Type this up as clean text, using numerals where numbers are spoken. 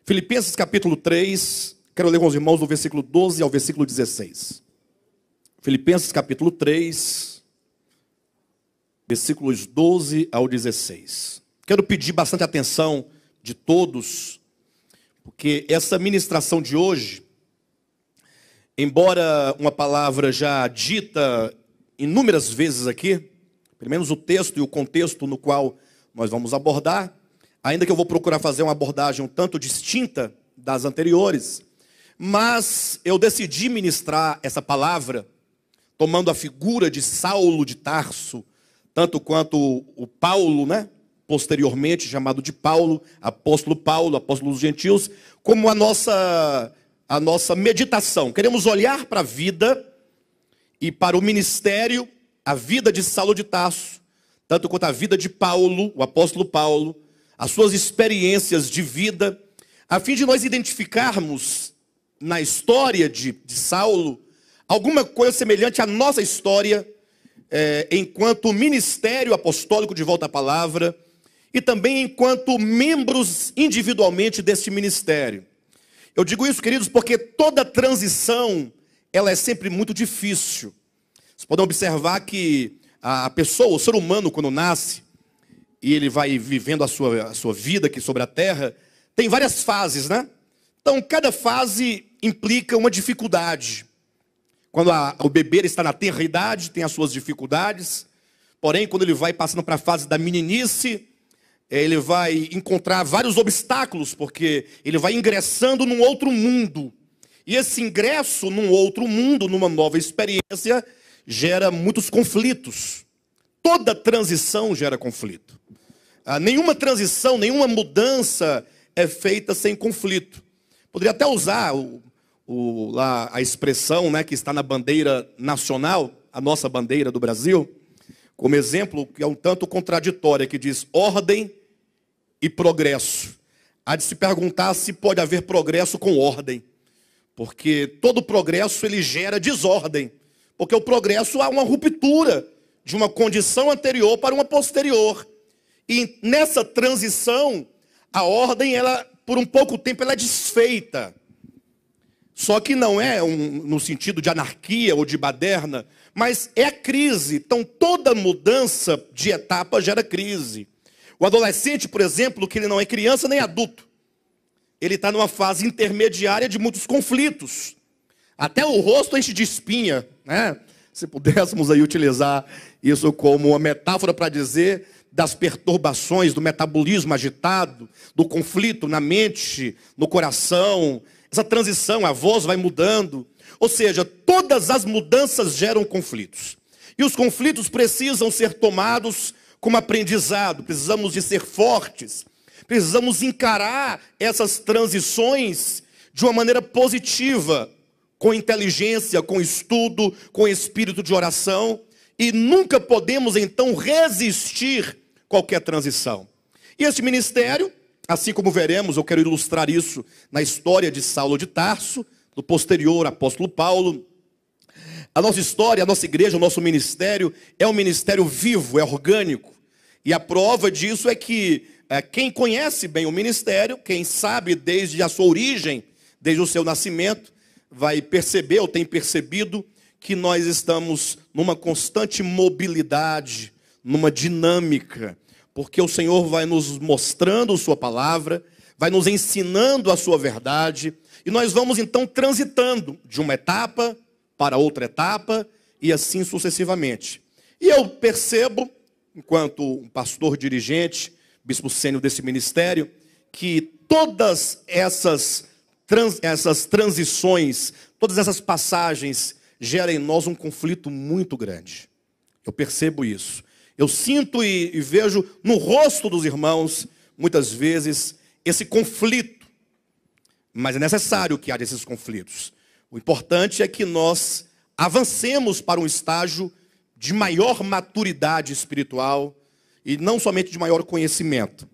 Filipenses capítulo 3, quero ler com os irmãos do versículo 12 ao versículo 16. Filipenses capítulo 3, versículos 12 ao 16. Quero pedir bastante atenção de todos, porque essa ministração de hoje, embora uma palavra já dita inúmeras vezes aqui, pelo menos o texto e o contexto no qual nós vamos abordar, ainda que eu vou procurar fazer uma abordagem um tanto distinta das anteriores, mas eu decidi ministrar essa palavra tomando a figura de Saulo de Tarso, tanto quanto o Paulo, posteriormente chamado de Paulo, apóstolo dos gentios, como a nossa meditação. Queremos olhar para a vida e para o ministério, a vida de Saulo de Tarso, tanto quanto a vida de Paulo, o apóstolo Paulo, as suas experiências de vida, a fim de nós identificarmos na história de Saulo alguma coisa semelhante à nossa história, enquanto ministério apostólico de volta à palavra, e também enquanto membros individualmente deste ministério. Eu digo isso, queridos, porque toda transição, ela é sempre muito difícil. Vocês podem observar que a pessoa, o ser humano, quando nasce, e ele vai vivendo a sua vida aqui sobre a terra, tem várias fases, Então, cada fase implica uma dificuldade. Quando o bebê está na tenra idade, tem as suas dificuldades. Porém, quando ele vai passando para a fase da meninice, ele vai encontrar vários obstáculos, porque ele vai ingressando num outro mundo. E esse ingresso num outro mundo, numa nova experiência, gera muitos conflitos. Toda transição gera conflito. Nenhuma transição, nenhuma mudança é feita sem conflito. Poderia até usar lá a expressão que está na bandeira nacional, a nossa bandeira do Brasil, como exemplo, que é um tanto contraditória, que diz ordem e progresso. Há de se perguntar se pode haver progresso com ordem, porque todo progresso ele gera desordem, porque o progresso há uma ruptura de uma condição anterior para uma posterior. E nessa transição, a ordem, ela, por um pouco tempo, ela é desfeita. Só que não é no sentido de anarquia ou de baderna, mas é a crise. Então, toda mudança de etapa gera crise. O adolescente, por exemplo, que ele não é criança nem adulto, ele está numa fase intermediária de muitos conflitos. Até o rosto enche de espinha, Se pudéssemos aí utilizar isso como uma metáfora para dizer das perturbações, do metabolismo agitado, do conflito na mente, no coração, essa transição, a voz vai mudando. Ou seja, todas as mudanças geram conflitos. E os conflitos precisam ser tomados como aprendizado, precisamos de ser fortes, precisamos encarar essas transições de uma maneira positiva, com inteligência, com estudo, com espírito de oração, e nunca podemos então resistir qualquer transição. E este ministério, assim como veremos, eu quero ilustrar isso na história de Saulo de Tarso, do posterior apóstolo Paulo. A nossa história, a nossa igreja, o nosso ministério é um ministério vivo, é orgânico. E a prova disso é que quem conhece bem o ministério, quem sabe desde a sua origem, desde o seu nascimento, vai perceber ou tem percebido que nós estamos numa constante mobilidade, numa dinâmica, porque o Senhor vai nos mostrando sua palavra, vai nos ensinando a sua verdade, e nós vamos então transitando de uma etapa para outra etapa, e assim sucessivamente. E eu percebo, enquanto um pastor dirigente, bispo sênior desse ministério, que todas essas transições, todas essas passagens geram em nós um conflito muito grande. Eu percebo isso. Eu sinto e vejo no rosto dos irmãos, muitas vezes, esse conflito. Mas é necessário que haja esses conflitos. O importante é que nós avancemos para um estágio de maior maturidade espiritual e não somente de maior conhecimento.